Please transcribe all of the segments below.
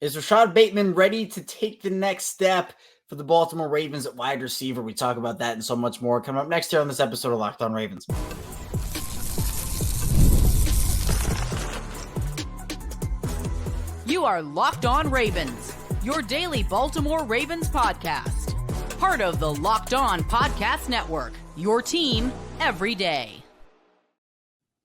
Is Rashod Bateman ready to take the next step for the Baltimore Ravens at wide receiver? We talk about that and so much more coming up next here on this episode of Locked On Ravens. You are Locked On Ravens, your daily Baltimore Ravens podcast. Part of the Locked On Podcast Network, your team every day.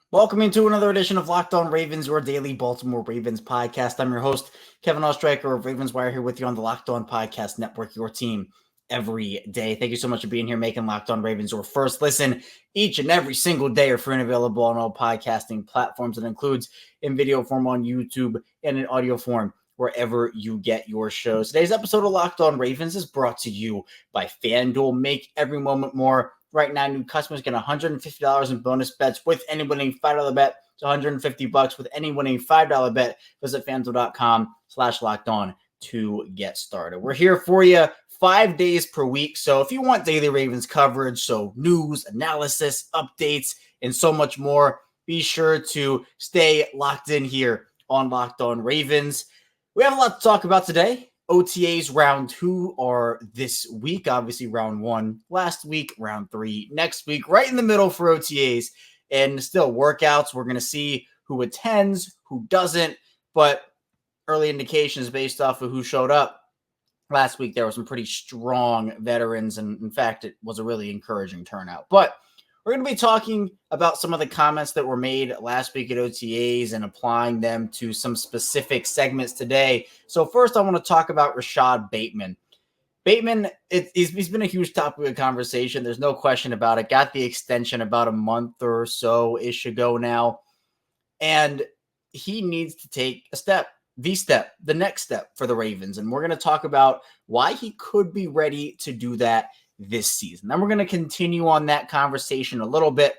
Welcome into another edition of Locked On Ravens, your daily Baltimore Ravens podcast. I'm your host, Kevin Ostreicher of Ravens Wire, here with you on the Locked On Podcast Network, your team every day. Thank you so much for being here, making Locked On Ravens your first listen each and every single day, or free and available on all podcasting platforms. It includes in video form on YouTube and in audio form wherever you get your shows. Today's episode of Locked On Ravens is brought to you by FanDuel. Make every moment more. Right now, new customers get $150 in bonus bets with any winning $5 bet. It's $150 with any winning $5 bet. Visit FanDuel.com/lockedon to get started. We're here for you 5 days per week. So if you want daily Ravens coverage, so news, analysis, updates, and so much more, be sure to stay locked in here on Locked On Ravens. We have a lot to talk about today. OTAs round 2 are this week. Obviously, round 1 last week, round 3 next week, right in the middle for OTAs. And still workouts. We're going to see who attends, who doesn't. But early indications based off of who showed up last week, there were some pretty strong veterans. And in fact, it was a really encouraging turnout. But we're going to be talking about some of the comments that were made last week at OTAs and applying them to some specific segments today. So first, I want to talk about Rashod Bateman. Bateman, he's been a huge topic of conversation. There's no question about it. Got the extension about a month or so-ish ago now. And he needs to take the next step for the Ravens. And we're going to talk about why he could be ready to do that this season. Then we're going to continue on that conversation a little bit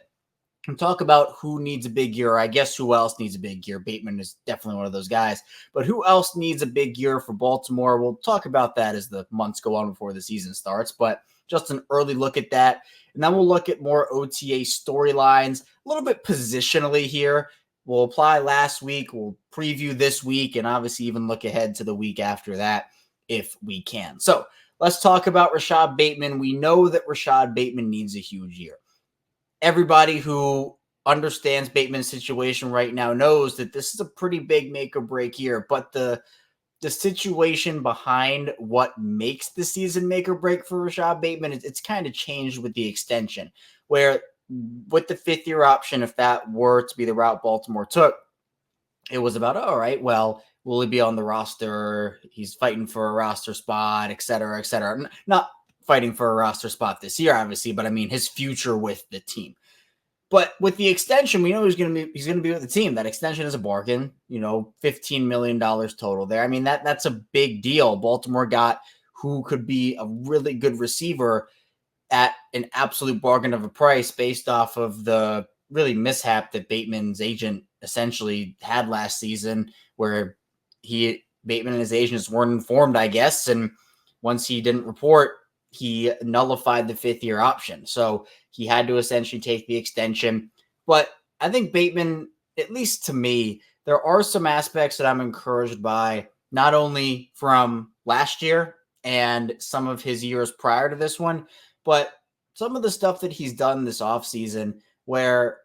and talk about who needs a big year. I guess who else needs a big year. Bateman is definitely one of those guys. But who else needs a big year for Baltimore? We'll talk about that as the months go on before the season starts. But just an early look at that. And then we'll look at more OTA storylines, a little bit positionally here. We'll apply last week. We'll preview this week and obviously even look ahead to the week after that if we can. So let's talk about Rashod Bateman. We know that Rashod Bateman needs a huge year. Everybody who understands Bateman's situation right now knows that this is a pretty big make or break year, but the situation behind what makes the season make or break for Rashod Bateman, it's kind of changed with the extension, where with the 5th-year option, if that were to be the route Baltimore took, it was about, all right, well, will he be on the roster? He's fighting for a roster spot, et cetera, et cetera. Not fighting for a roster spot this year, obviously, but I mean his future with the team. But with the extension, we know he's going to be with the team. That extension is a bargain, $15 million total there. I mean, that's a big deal. Baltimore got who could be a really good receiver at an absolute bargain of a price based off of the really mishap that Bateman's agent essentially had last season, where Bateman and his agents weren't informed, I guess. And once he didn't report, he nullified the 5th-year option. So he had to essentially take the extension. But I think Bateman, at least to me, there are some aspects that I'm encouraged by, not only from last year and some of his years prior to this one, but some of the stuff that he's done this offseason where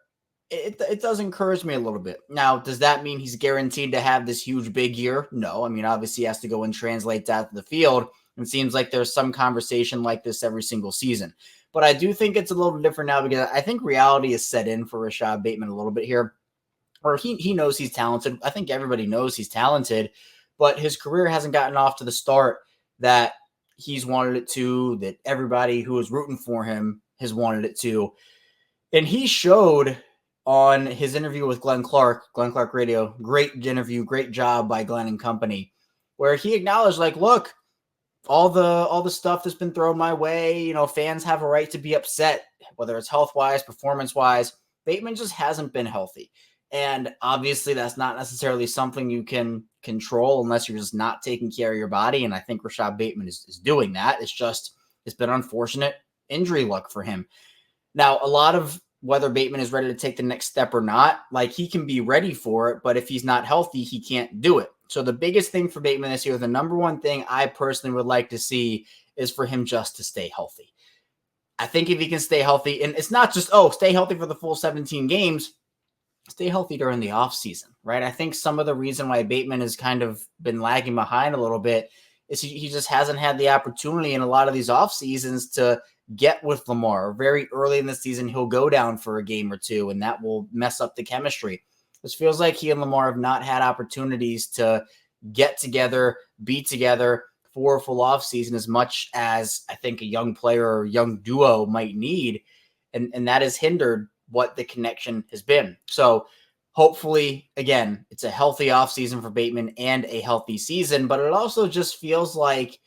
it does encourage me a little bit. Now, does that mean he's guaranteed to have this huge big year? No. I mean, obviously he has to go and translate that to the field. It seems like there's some conversation like this every single season. But I do think it's a little different now because I think reality is set in for Rashod Bateman a little bit here. Or he knows he's talented. I think everybody knows he's talented, but his career hasn't gotten off to the start that he's wanted it to, that everybody who is rooting for him has wanted it to. And he showed on his interview with Glenn Clark Radio, great interview, great job by Glenn and company, where he acknowledged, like, look, all the stuff that's been thrown my way, fans have a right to be upset, whether it's health-wise, performance-wise. Bateman just hasn't been healthy. And obviously that's not necessarily something you can control unless you're just not taking care of your body. And I think Rashod Bateman is doing that. It's been unfortunate injury luck for him. Now, a lot of whether Bateman is ready to take the next step or not, like, he can be ready for it, but if he's not healthy, he can't do it. So the biggest thing for Bateman this year, the number one thing I personally would like to see is for him just to stay healthy. I think if he can stay healthy, and it's not just, stay healthy for the full 17 games, stay healthy during the offseason, right? I think some of the reason why Bateman has kind of been lagging behind a little bit is he just hasn't had the opportunity in a lot of these off seasons to get with Lamar. Very early in the season, he'll go down for a game or two, and that will mess up the chemistry. This feels like he and Lamar have not had opportunities to get together, be together for a full off season as much as I think a young player or young duo might need. And that has hindered what the connection has been. So hopefully, again, it's a healthy offseason for Bateman and a healthy season, but it also just feels like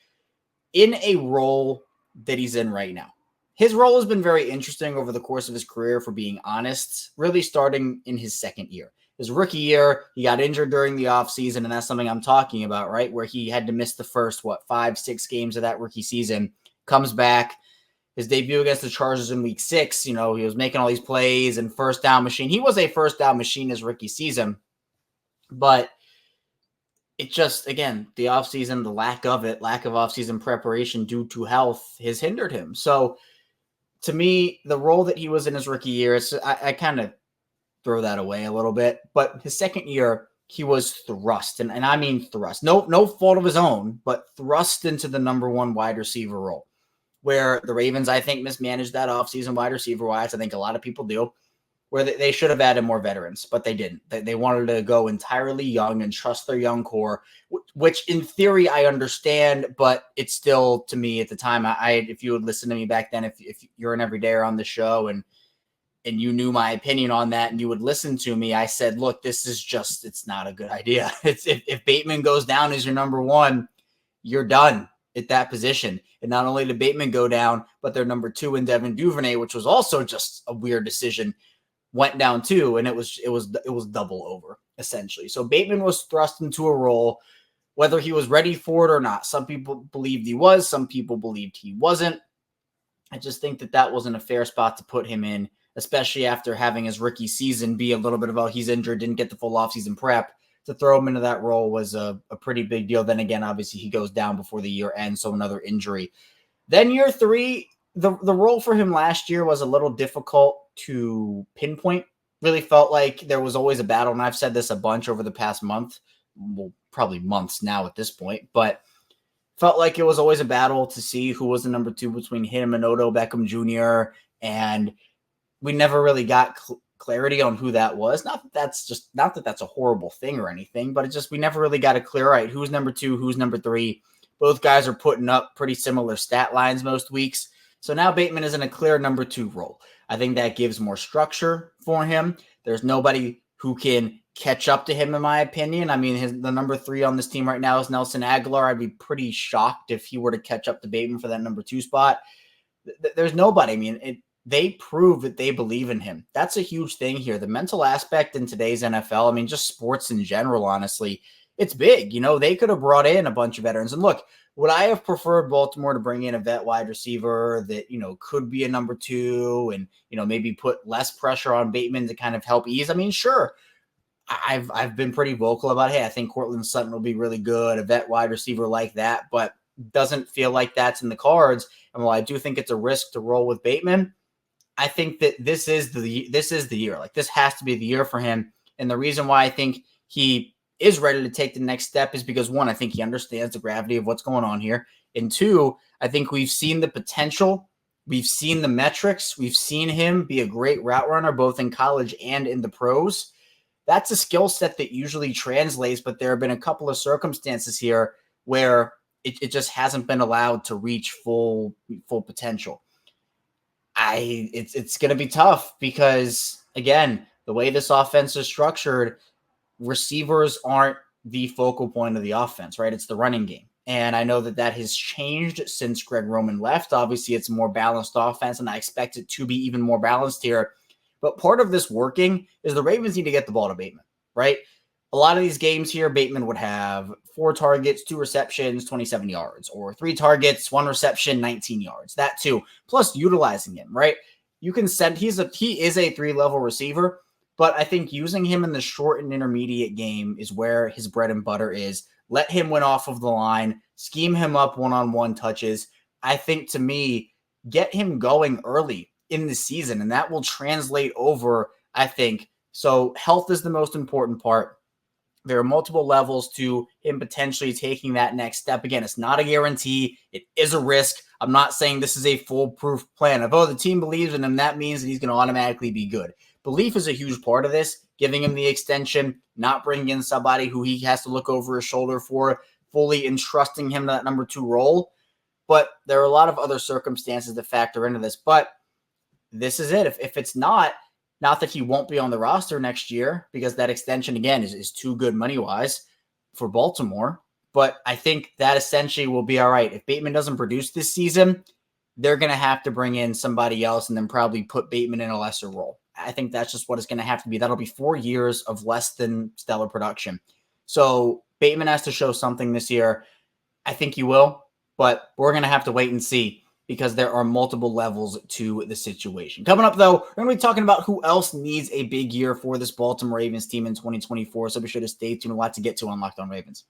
in a role that he's in right now. His role has been very interesting over the course of his career, for being honest, really starting in his second year. His rookie year, he got injured during the offseason, and that's something I'm talking about, right? Where he had to miss the first, 5-6 games of that rookie season, comes back. His debut against the Chargers in week 6, he was making all these plays and first down machine. He was a first down machine his rookie season, but it just, again, the offseason, the lack of offseason preparation due to health has hindered him. So to me, the role that he was in his rookie year, I kind of throw that away a little bit, but his second year, he was thrust, and I mean thrust. No fault of his own, but thrust into the number one wide receiver role, where the Ravens, I think, mismanaged that offseason wide receiver-wise. I think a lot of people do, where they should have added more veterans, but they didn't. They wanted to go entirely young and trust their young core, which in theory I understand, but it's still, to me at the time, if you would listen to me back then, if you're an everydayer on the show and you knew my opinion on that and you would listen to me, I said, look, this is just, it's not a good idea. If Bateman goes down as your number one, you're done at that position. And not only did Bateman go down, but their number 2 in Devin Duvernay, which was also just a weird decision, went down too. And it was double over essentially. So Bateman was thrust into a role, whether he was ready for it or not. Some people believed he was, some people believed he wasn't. I just think that wasn't a fair spot to put him in, especially after having his rookie season be a little bit of he's injured, didn't get the full offseason prep. To throw him into that role was a pretty big deal. Then again, obviously he goes down before the year ends, so another injury. Then year 3, the role for him last year was a little difficult to pinpoint. Really felt like there was always a battle, and I've said this a bunch over the past month, well, probably months now at this point, but felt like it was always a battle to see who was the number 2 between him and Odell Beckham Jr., and we never really got clarity on who that was. Not that that's a horrible thing or anything, but we never really got a clear, right, who's number 2, who's number 3. Both guys are putting up pretty similar stat lines most weeks. So now Bateman is in a clear number 2 role. I think that gives more structure for him. There's nobody who can catch up to him, in my opinion. I mean, the number 3 on this team right now is Nelson Aguilar. I'd be pretty shocked if he were to catch up to Bateman for that number 2 spot. There's nobody. I mean, they prove that they believe in him. That's a huge thing here. The mental aspect in today's NFL, I mean, just sports in general, honestly, it's big. They could have brought in a bunch of veterans. And look, would I have preferred Baltimore to bring in a vet wide receiver that, could be a number 2 and, maybe put less pressure on Bateman to kind of help ease? I mean, sure. I've been pretty vocal about, hey, I think Cortland Sutton will be really good, a vet wide receiver like that, but doesn't feel like that's in the cards. And while I do think it's a risk to roll with Bateman, I think that this is the year. Like, this has to be the year for him. And the reason why I think he is ready to take the next step is because, 1, I think he understands the gravity of what's going on here. And 2, I think we've seen the potential. We've seen the metrics. We've seen him be a great route runner, both in college and in the pros. That's a skill set that usually translates, but there have been a couple of circumstances here where it just hasn't been allowed to reach full potential. It's going to be tough because, again, the way this offense is structured, receivers aren't the focal point of the offense, right? It's the running game. And I know that has changed since Greg Roman left. Obviously, it's a more balanced offense, and I expect it to be even more balanced here. But part of this working is the Ravens need to get the ball to Bateman, right? A lot of these games here, Bateman would have 4 targets, 2 receptions, 27 yards, or 3 targets, 1 reception, 19 yards. That too, plus utilizing him, right? You can send, he is a 3-level receiver, But I think using him in the short and intermediate game is where his bread and butter is. Let him win off of the line, scheme him up one-on-one touches. I think, to me, get him going early in the season, and that will translate over, I think. So health is the most important part. There are multiple levels to him potentially taking that next step. Again, it's not a guarantee. It is a risk. I'm not saying this is a foolproof plan. If, the team believes in him, that means that he's going to automatically be good. Belief is a huge part of this, giving him the extension, not bringing in somebody who he has to look over his shoulder for, fully entrusting him that number 2 role. But there are a lot of other circumstances that factor into this. But this is it. If it's not that he won't be on the roster next year, because that extension, again, is too good money-wise for Baltimore. But I think that essentially will be all right. If Bateman doesn't produce this season, they're going to have to bring in somebody else and then probably put Bateman in a lesser role. I think that's just what it's going to have to be. That'll be 4 years of less than stellar production. So Bateman has to show something this year. I think he will, but we're going to have to wait and see, because there are multiple levels to the situation. Coming up, though, we're going to be talking about who else needs a big year for this Baltimore Ravens team in 2024. So be sure to stay tuned. A lot to get to on Locked On Ravens.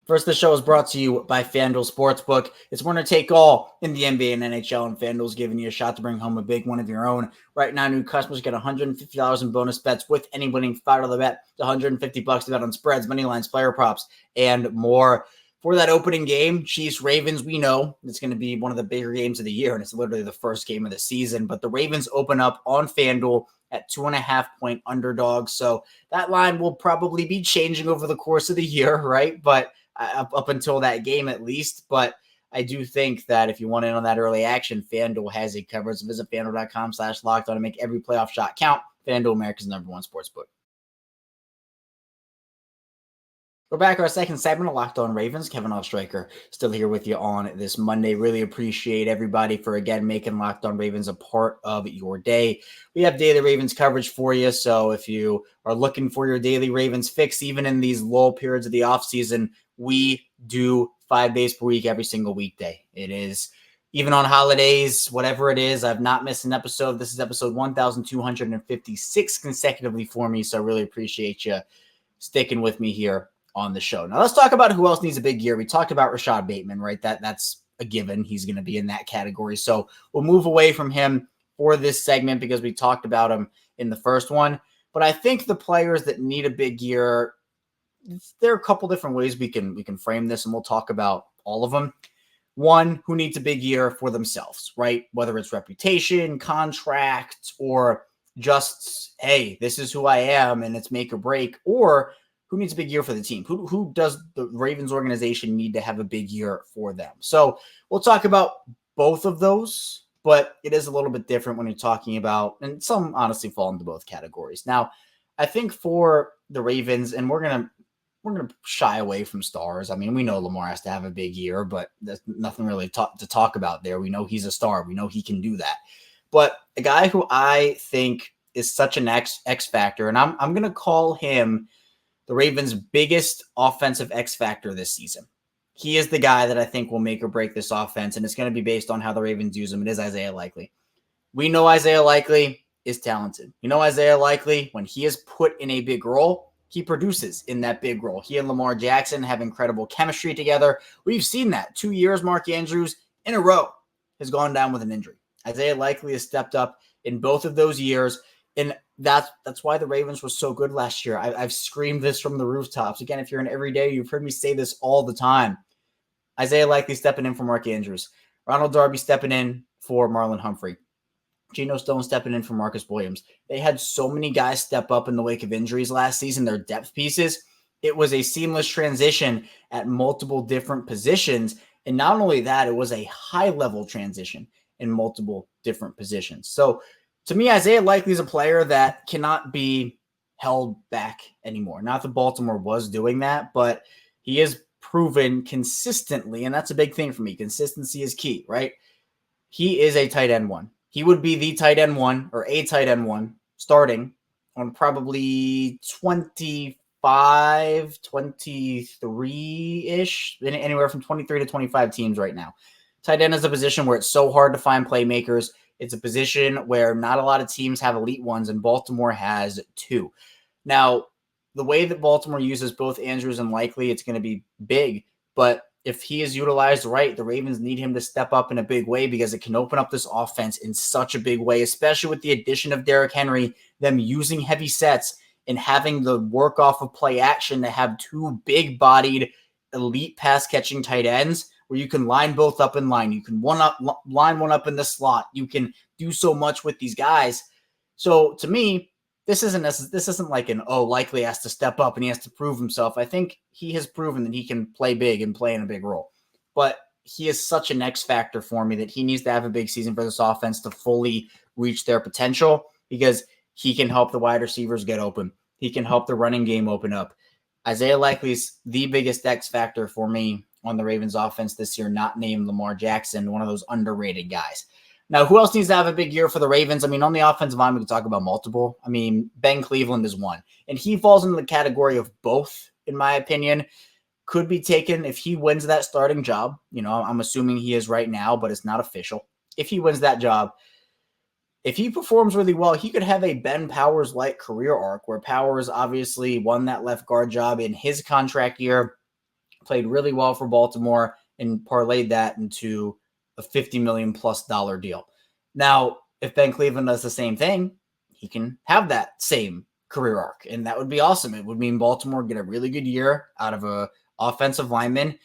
First, the show is brought to you by FanDuel Sportsbook. It's winner take all in the NBA and NHL, and FanDuel's giving you a shot to bring home a big one of your own. Right now, new customers get $150 in bonus bets with any winning $5 bet, to $150 to bet on spreads, money lines, player props, and more. For that opening game, Chiefs-Ravens, we know it's going to be one of the bigger games of the year, and it's literally the first game of the season. But the Ravens open up on FanDuel at 2.5-point underdogs. So that line will probably be changing over the course of the year, right? But up until that game at least. But I do think that if you want in on that early action, FanDuel has it covered. So visit FanDuel.com/locked on to make every playoff shot count. FanDuel, America's number one sportsbook. We're back, our second segment of Locked On Ravens. Kevin Ostraker still here with you on this Monday. Really appreciate everybody for, again, making Locked On Ravens a part of your day. We have daily Ravens coverage for you, so if you are looking for your daily Ravens fix, even in these lull periods of the offseason, we do 5 days per week, every single weekday. It is, even on holidays, whatever it is, I've not missed an episode. This is episode 1,256 consecutively for me, so I really appreciate you sticking with me here on the show. Now let's talk about who else needs a big year. We talked about Rashod Bateman, right? That's a given. He's going to be in that category. So we'll move away from him for this segment because we talked about him in the first one. But I think the players that need a big year, there are a couple different ways we can frame this, and we'll talk about all of them. One, who needs a big year for themselves, right? Whether it's reputation, contract, or just, hey, this is who I am and it's make or break, or who needs a big year for the team? Who does the Ravens organization need to have a big year for them? So we'll talk about both of those, but it is a little bit different when you're talking about, and some honestly fall into both categories. Now, I think for the Ravens, and we're gonna shy away from stars. I mean, we know Lamar has to have a big year, but there's nothing really to talk about there. We know he's a star. We know he can do that. But a guy who I think is such an X factor, and I'm going to call him the Ravens' biggest offensive X factor this season. He is the guy that I think will make or break this offense, and it's going to be based on how the Ravens use him. It is Isaiah Likely. We know Isaiah Likely is talented. We know Isaiah Likely, when he is put in a big role, he produces in that big role. He and Lamar Jackson have incredible chemistry together. We've seen that. 2 years, Mark Andrews in a row has gone down with an injury. Isaiah Likely has stepped up in both of those years, and that's why the Ravens were so good last year. I've screamed this from the rooftops. Again, if you're an everyday, you've heard me say this all the time. Isaiah Likely stepping in for Mark Andrews. Ronald Darby stepping in for Marlon Humphrey. Geno Stone stepping in for Marcus Williams. They had so many guys step up in the wake of injuries last season. Their depth pieces. It was a seamless transition at multiple different positions. And not only that, it was a high-level transition in multiple different positions. So to me, Isaiah Likely is a player that cannot be held back anymore. Not that Baltimore was doing that, but he is proven consistently, and that's a big thing for me. Consistency is key, right? He is a tight end one. He would be the tight end one, or a tight end one, starting on probably 25, 23-ish, anywhere from 23 to 25 teams right now. Tight end is a position where it's so hard to find playmakers. It's a position where not a lot of teams have elite ones, and Baltimore has two. Now, the way that Baltimore uses both Andrews and Likely, it's going to be big. But if he is utilized right, the Ravens need him to step up in a big way because it can open up this offense in such a big way, especially with the addition of Derrick Henry, them using heavy sets and having the work off of play action to have two big-bodied, elite pass-catching tight ends where you can line both up in line. You can line one up in the slot. You can do so much with these guys. So to me, this isn't like Likely has to step up and he has to prove himself. I think he has proven that he can play big and play in a big role. But he is such an X factor for me that he needs to have a big season for this offense to fully reach their potential because he can help the wide receivers get open. He can help the running game open up. Isaiah Likely's the biggest X factor for me on the Ravens offense this year, not named Lamar Jackson, one of those underrated guys. Now, who else needs to have a big year for the Ravens? I mean, on the offensive line, we can talk about multiple. I mean, Ben Cleveland is one, and he falls into the category of both, in my opinion. Could be taken if he wins that starting job. You know, I'm assuming he is right now, but it's not official. If he wins that job, if he performs really well, he could have a Ben Powers-like career arc where Powers obviously won that left guard job in his contract year, played really well for Baltimore, and parlayed that into a $50 million plus deal. Now, if Ben Cleveland does the same thing, he can have that same career arc, and that would be awesome. It would mean Baltimore get a really good year out of a offensive lineman,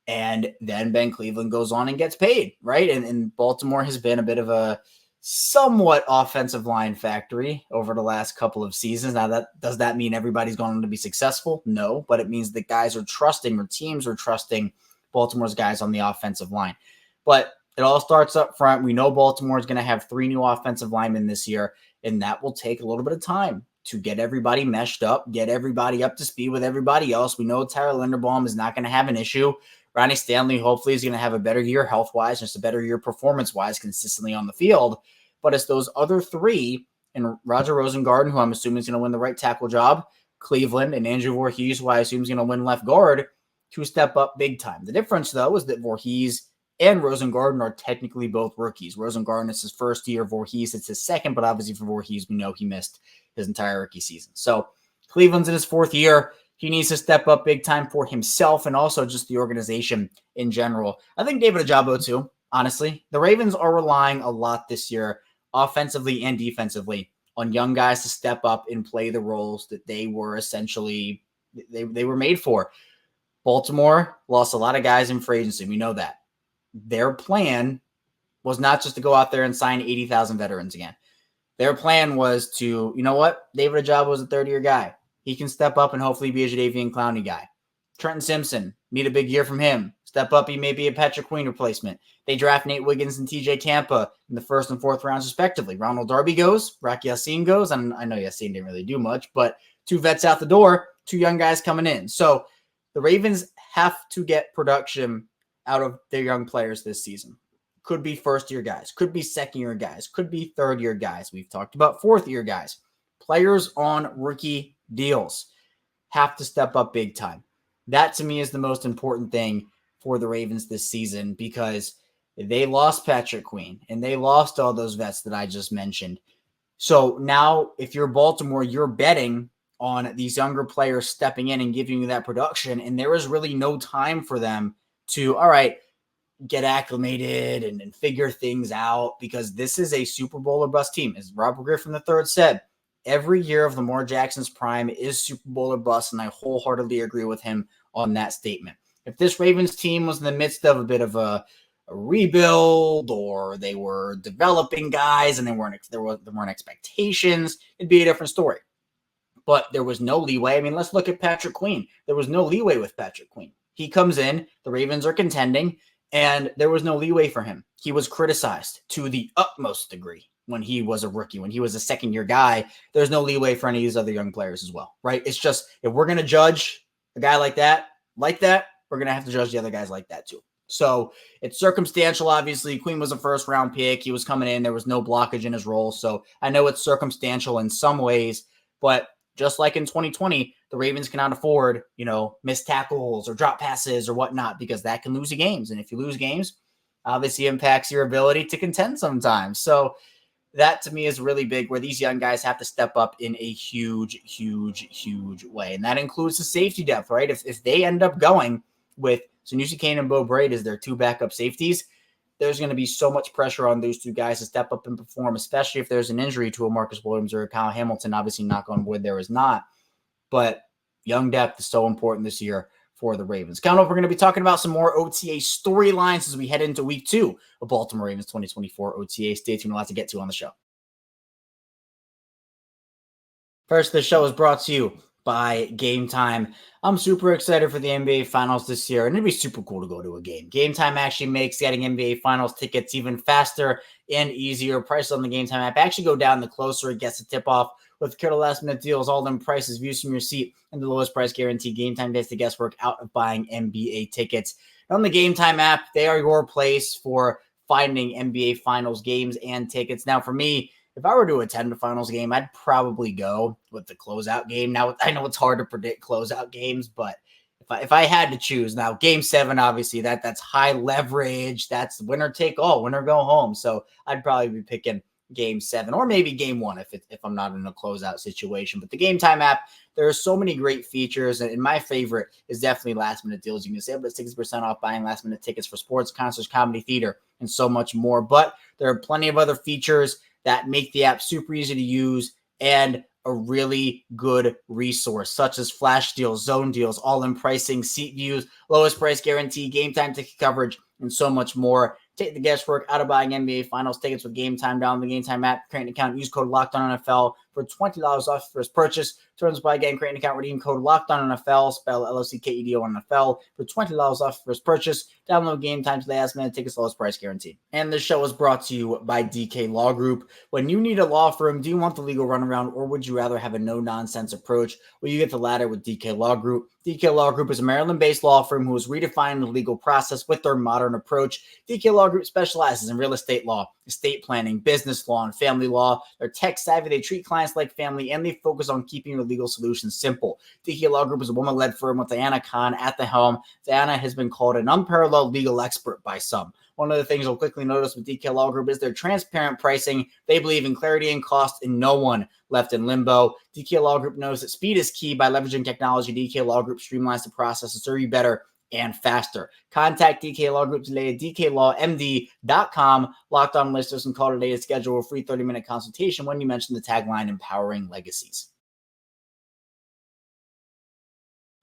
and then Ben Cleveland goes on and gets paid, right? And Baltimore has been a bit of a somewhat offensive line factory over the last couple of seasons. Now, does that mean everybody's going to be successful? No, but it means that guys are trusting, or teams are trusting Baltimore's guys on the offensive line. But it all starts up front. We know Baltimore is going to have 3 new offensive linemen this year, and that will take a little bit of time to get everybody meshed up, get everybody up to speed with everybody else. We know Tyler Linderbaum is not going to have an issue. Ronnie Stanley hopefully is going to have a better year health-wise, just a better year performance-wise consistently on the field. But it's those other 3, and Roger Rosengarten, who I'm assuming is going to win the right tackle job, Cleveland, and Andrew Voorhees, who I assume is going to win left guard, to step up big time. The difference, though, is that Voorhees and Rosengarten are technically both rookies. Rosengarten is his first year. Voorhees, it's his second, but obviously for Voorhees, we know he missed his entire rookie season. So Cleveland's in his 4th year. He needs to step up big time for himself and also just the organization in general. I think David Ojabo too, honestly. The Ravens are relying a lot this year, offensively and defensively, on young guys to step up and play the roles that they were essentially, they were made for. Baltimore lost a lot of guys in free agency. We know that. Their plan was not just to go out there and sign 80,000 veterans again. Their plan was to, you know what? David Ojabo was a 30-year guy. He can step up and hopefully be a Jadeveon Clowney guy. Trenton Simpson, need a big year from him. Step up, he may be a Patrick Queen replacement. They draft Nate Wiggins and TJ Tampa in the 1st and 4th rounds, respectively. Ronald Darby goes, Rocky Yassin goes, and I know Yassin didn't really do much, but 2 vets out the door, 2 young guys coming in. So the Ravens have to get production out of their young players this season. Could be 1st-year guys, could be 2nd-year guys, could be 3rd-year guys. We've talked about 4th-year guys. Players on rookie deals have to step up big time. That, to me, is the most important thing for the Ravens this season because they lost Patrick Queen and they lost all those vets that I just mentioned. So now if you're Baltimore, you're betting on these younger players stepping in and giving you that production, and there is really no time for them to, all right, get acclimated and figure things out because this is a Super Bowl or bust team. As Robert Griffin III said, every year of Lamar Jackson's prime is Super Bowl or bust, and I wholeheartedly agree with him on that statement. If this Ravens team was in the midst of a bit of a rebuild or they were developing guys and there weren't expectations, it'd be a different story. But there was no leeway. I mean, let's look at Patrick Queen. There was no leeway with Patrick Queen. He comes in, the Ravens are contending, and there was no leeway for him. He was criticized to the utmost degree when he was a rookie, when he was a 2nd-year guy. There's no leeway for any of these other young players as well, right? It's just, if we're going to judge a guy like that, we're going to have to judge the other guys like that too. So it's circumstantial, obviously. Queen was a 1st-round pick. He was coming in. There was no blockage in his role. So I know it's circumstantial in some ways, but just like in 2020, the Ravens cannot afford, missed tackles or drop passes or whatnot because that can lose you games. And if you lose games, obviously impacts your ability to contend sometimes. So that to me is really big, where these young guys have to step up in a huge, huge, huge way. And that includes the safety depth, right? If they end up going with Sanusi Kane and Bo Braid as their two backup safeties, there's going to be so much pressure on those two guys to step up and perform, especially if there's an injury to a Marcus Williams or a Kyle Hamilton. Obviously, knock on wood, there is not. But young depth is so important this year for the Ravens. Coming up, we're going to be talking about some more OTA storylines as we head into week 2 of Baltimore Ravens 2024 OTA. Stay tuned, a lot to get to on the show. First, the show is brought to you by Gametime. I'm super excited for the NBA Finals this year, and it'd be super cool to go to a game. Gametime actually makes getting NBA Finals tickets even faster and easier. Prices on the Gametime app actually go down the closer it gets to tip off. With killer last-minute deals, all them prices, views from your seat, and the lowest price guarantee, Gametime takes the guesswork out of buying NBA tickets. On the Gametime app, they are your place for finding NBA Finals games and tickets. Now, for me, if I were to attend a Finals game, I'd probably go with the closeout game. Now, I know it's hard to predict closeout games, but if I had to choose, now Game 7, obviously, that's high leverage. That's winner take all, winner go home. So I'd probably be picking Game 7 or maybe Game 1 if I'm not in a closeout situation. But the Gametime app, there are so many great features, and my favorite is definitely last-minute deals. You can save up to 60% off buying last-minute tickets for sports, concerts, comedy, theater, and so much more. But there are plenty of other features that make the app super easy to use and a really good resource, such as flash deals, zone deals, all-in pricing, seat views, lowest price guarantee, Gametime ticket coverage, and so much more. Take the guesswork out of buying NBA Finals tickets with Gametime. Download the Gametime app, create an account, use code LOCKEDONNFL for $20 off your first purchase. Terms apply again, create an account, redeem code LOCKEDONNFL, spell LOCKEDONNFL for $20 off your first purchase. Download Gametime today, last minute tickets, lowest price guarantee. And this show is brought to you by DK Law Group. When you need a law firm, do you want the legal runaround or would you rather have a no-nonsense approach? Well, you get the latter with DK Law Group. DK Law Group is a Maryland-based law firm who has redefined the legal process with their modern approach. DK Law Group specializes in real estate law, estate planning, business law, and family law. They're tech-savvy, they treat clients like family, and they focus on keeping your legal solutions simple. DK Law Group is a woman-led firm with Diana Khan at the helm. Diana has been called an unparalleled legal expert by some. One of the things you'll quickly notice with DK Law Group is their transparent pricing. They believe in clarity and cost and no one left in limbo. DK Law Group knows that speed is key. By leveraging technology, DK Law Group streamlines the process to serve you better and faster. Contact DK Law Group today at dklawmd.com. Locked On listeners and call today to schedule a free 30-minute consultation when you mention the tagline Empowering Legacies.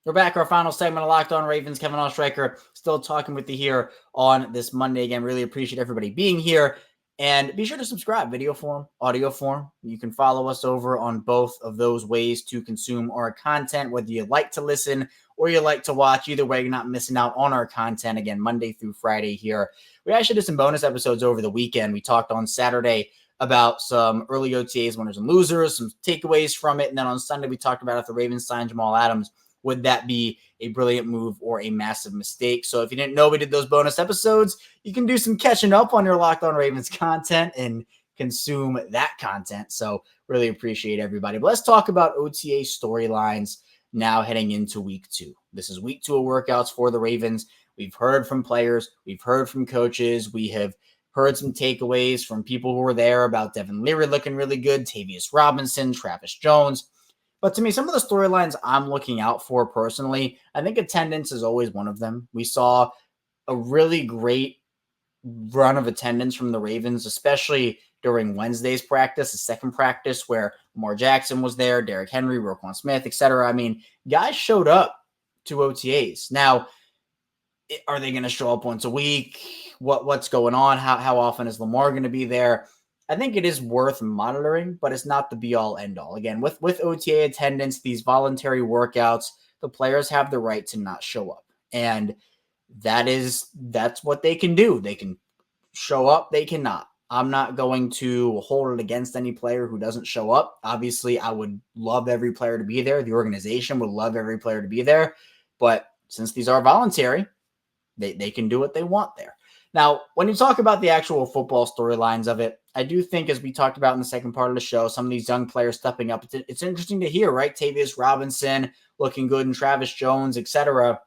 We're back. Our final segment of Locked On Ravens. Kevin Ostreicher still talking with you here on this Monday. Again, really appreciate everybody being here. And be sure to subscribe, video form, audio form. You can follow us over on both of those ways to consume our content, whether you like to listen or you like to watch. Either way, you're not missing out on our content. Again, Monday through Friday here. We actually did some bonus episodes over the weekend. We talked on Saturday about some early OTAs, winners and losers, some takeaways from it. And then on Sunday, we talked about if the Ravens signed Jamal Adams, would that be a brilliant move or a massive mistake? So if you didn't know we did those bonus episodes, you can do some catching up on your Locked On Ravens content and consume that content. So really appreciate everybody. But let's talk about OTA storylines now heading into week 2. This is week 2 of workouts for the Ravens. We've heard from players. We've heard from coaches. We have heard some takeaways from people who were there about Devin Leary looking really good, Tavius Robinson, Travis Jones. But to me, some of the storylines I'm looking out for personally, I think attendance is always one of them. We saw a really great run of attendance from the Ravens, especially during Wednesday's practice, the second practice where Lamar Jackson was there, Derrick Henry, Roquan Smith, etc. I mean, guys showed up to OTAs. Now, are they going to show up once a week? What's going on? How often is Lamar going to be there? I think it is worth monitoring, but it's not the be-all, end-all. Again, with OTA attendance, these voluntary workouts, the players have the right to not show up. And that's what they can do. They can show up, they cannot. I'm not going to hold it against any player who doesn't show up. Obviously, I would love every player to be there. The organization would love every player to be there. But since these are voluntary, they can do what they want there. Now, when you talk about the actual football storylines of it, I do think, as we talked about in the second part of the show, some of these young players stepping up. It's interesting to hear, right? Tavius Robinson looking good and Travis Jones, etc.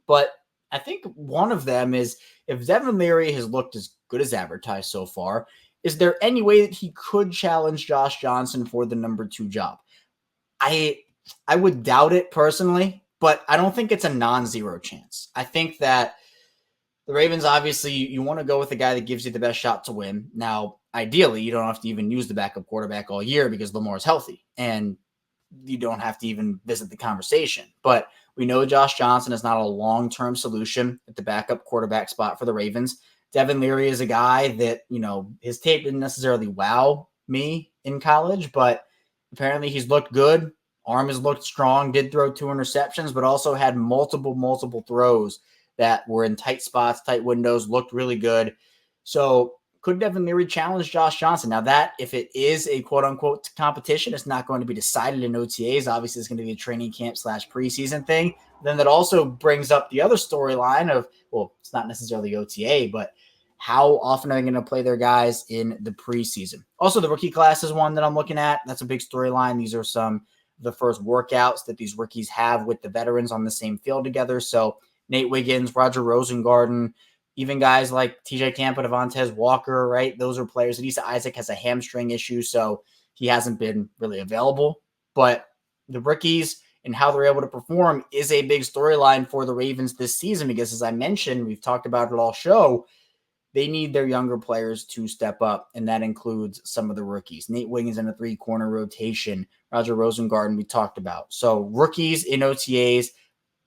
But I think one of them is if Devin Leary has looked as good as advertised so far, is there any way that he could challenge Josh Johnson for the number 2 job? I would doubt it personally, but I don't think it's a non-zero chance. I think that the Ravens, obviously, you want to go with the guy that gives you the best shot to win. Now, ideally, you don't have to even use the backup quarterback all year because Lamar's healthy, and you don't have to even visit the conversation. But we know Josh Johnson is not a long-term solution at the backup quarterback spot for the Ravens. Devin Leary is a guy that, his tape didn't necessarily wow me in college, but apparently he's looked good. Arm has looked strong, did throw 2 interceptions, but also had multiple throws that were in tight spots, tight windows, looked really good. So could Devin Leary challenge Josh Johnson? Now that, if it is a quote-unquote competition, it's not going to be decided in OTAs. Obviously, it's going to be a training camp / preseason thing. Then that also brings up the other storyline of, well, it's not necessarily OTA, but how often are they going to play their guys in the preseason? Also, the rookie class is one that I'm looking at. That's a big storyline. These are some of the first workouts that these rookies have with the veterans on the same field together. So Nate Wiggins, Roger Rosengarten, even guys like TJ Tampa, Devontae Walker, right? Those are players. Adisa Isaac has a hamstring issue, so he hasn't been really available. But the rookies and how they're able to perform is a big storyline for the Ravens this season because, as I mentioned, we've talked about it all show, they need their younger players to step up, and that includes some of the rookies. Nate Wiggins in a 3-corner rotation, Roger Rosengarten we talked about. So rookies in OTAs,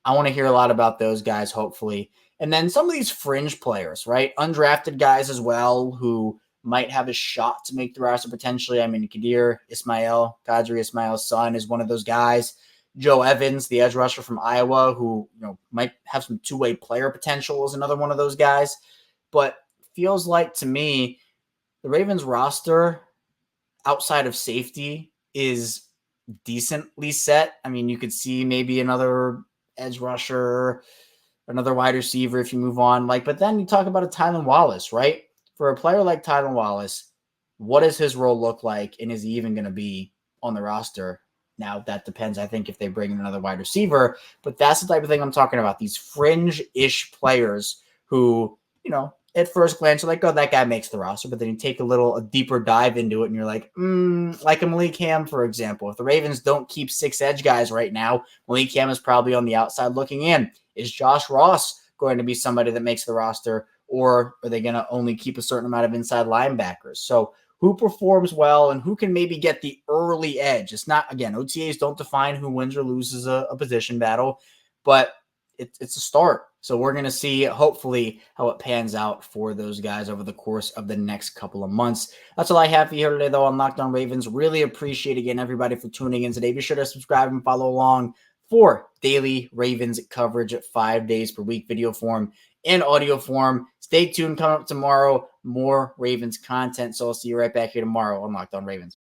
I want to hear a lot about those guys, hopefully. And then some of these fringe players, right? Undrafted guys as well who might have a shot to make the roster potentially. I mean, Kadri Ismail's son is one of those guys. Joe Evans, the edge rusher from Iowa, who might have some two-way player potential, is another one of those guys. But feels like to me, the Ravens roster outside of safety is decently set. I mean, you could see maybe another edge rusher, another wide receiver if you move on. But then you talk about a Tylan Wallace, right? For a player like Tylan Wallace, what does his role look like, and is he even going to be on the roster? Now, that depends, I think, if they bring in another wide receiver, but that's the type of thing I'm talking about. These fringe-ish players who, at first glance, you're like, oh, that guy makes the roster, but then you take a deeper dive into it, and you're like a Malik Ham, for example. If the Ravens don't keep 6 edge guys right now, Malik Ham is probably on the outside looking in. Is Josh Ross going to be somebody that makes the roster, or are they going to only keep a certain amount of inside linebackers? So who performs well and who can maybe get the early edge? It's not, again, OTAs don't define who wins or loses a position battle, but it's a start. So we're going to see, hopefully, how it pans out for those guys over the course of the next couple of months. That's all I have for you here today, though, on Locked On Ravens. Really appreciate, again, everybody for tuning in today. Be sure to subscribe and follow along for daily Ravens coverage at 5 days per week, video form and audio form. Stay tuned. Coming up tomorrow, more Ravens content. So I'll see you right back here tomorrow on Locked On Ravens.